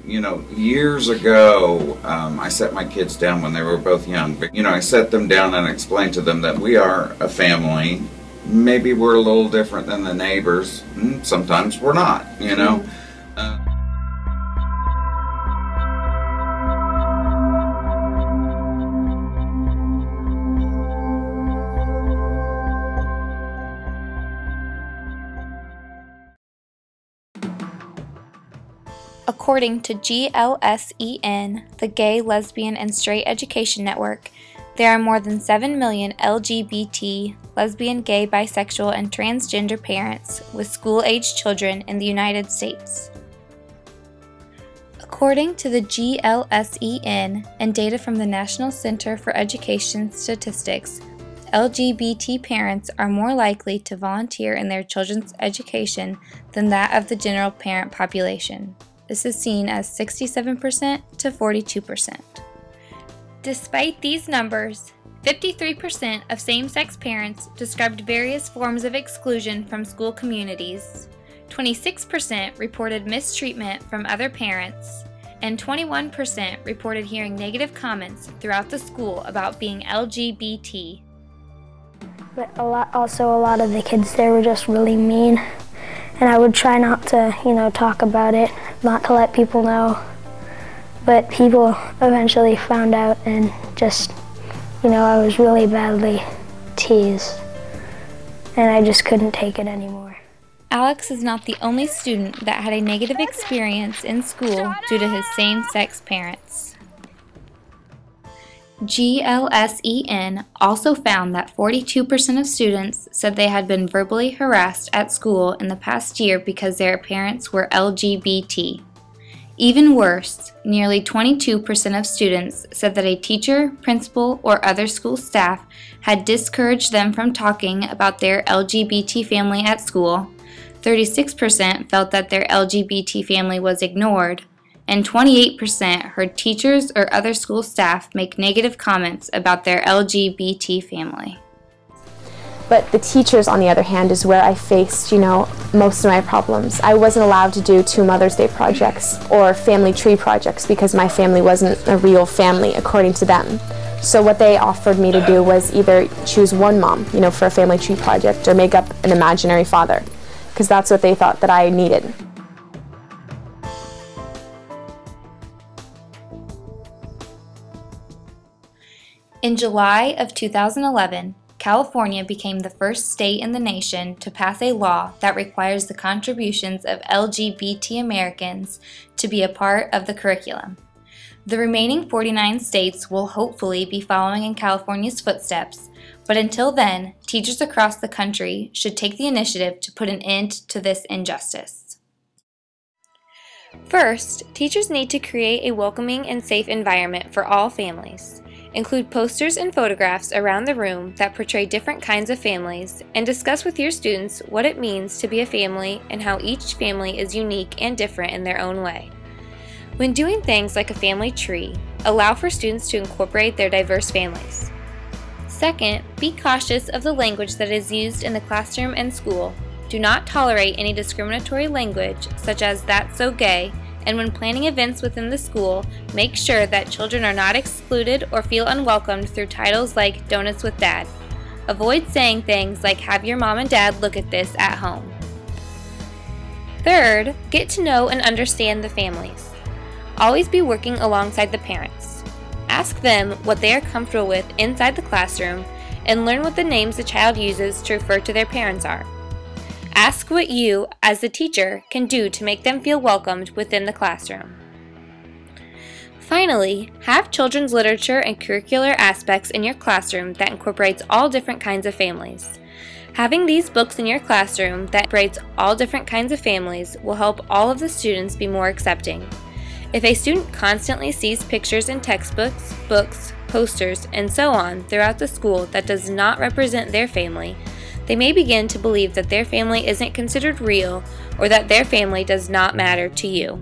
Years ago, I set my kids down when they were both young, but, I set them down and explained to them that we are a family. Maybe we're a little different than the neighbors. Sometimes we're not, According to GLSEN, the Gay, Lesbian, and Straight Education Network, there are more than 7 million LGBT, lesbian, gay, bisexual, and transgender parents with school-aged children in the United States. According to the GLSEN and data from the National Center for Education Statistics, LGBT parents are more likely to volunteer in their children's education than that of the general parent population. This is seen as 67% to 42%. Despite these numbers, 53% of same-sex parents described various forms of exclusion from school communities, 26% reported mistreatment from other parents, and 21% reported hearing negative comments throughout the school about being LGBT. But a lot of the kids there were just really mean, and I would try not to, talk about it, not to let people know. But people eventually found out and just, I was really badly teased, and I just couldn't take it anymore. Alex is not the only student that had a negative experience in school due to his same-sex parents. GLSEN also found that 42% of students said they had been verbally harassed at school in the past year because their parents were LGBT. Even worse, nearly 22% of students said that a teacher, principal, or other school staff had discouraged them from talking about their LGBT family at school, 36% felt that their LGBT family was ignored, and 28% heard teachers or other school staff make negative comments about their LGBT family. But the teachers, on the other hand, is where I faced, most of my problems. I wasn't allowed to do 2 Mother's Day projects or family tree projects because my family wasn't a real family according to them. So what they offered me to do was either choose one mom, for a family tree project, or make up an imaginary father, because that's what they thought that I needed. In July of 2011, California became the first state in the nation to pass a law that requires the contributions of LGBT Americans to be a part of the curriculum. The remaining 49 states will hopefully be following in California's footsteps, but until then, teachers across the country should take the initiative to put an end to this injustice. First, teachers need to create a welcoming and safe environment for all families. Include posters and photographs around the room that portray different kinds of families, and discuss with your students what it means to be a family and how each family is unique and different in their own way. When doing things like a family tree, allow for students to incorporate their diverse families. Second, be cautious of the language that is used in the classroom and school. Do not tolerate any discriminatory language, such as "that's so gay," and when planning events within the school, make sure that children are not excluded or feel unwelcomed through titles like "Donuts with Dad." Avoid saying things like "have your mom and dad look at this at home." Third, get to know and understand the families. Always be working alongside the parents. Ask them what they are comfortable with inside the classroom and learn what the names the child uses to refer to their parents are. Ask what you, as the teacher, can do to make them feel welcomed within the classroom. Finally, have children's literature and curricular aspects in your classroom that incorporates all different kinds of families. Having these books in your classroom that incorporates all different kinds of families will help all of the students be more accepting. If a student constantly sees pictures in textbooks, books, posters, and so on throughout the school that does not represent their family, they may begin to believe that their family isn't considered real or that their family does not matter to you.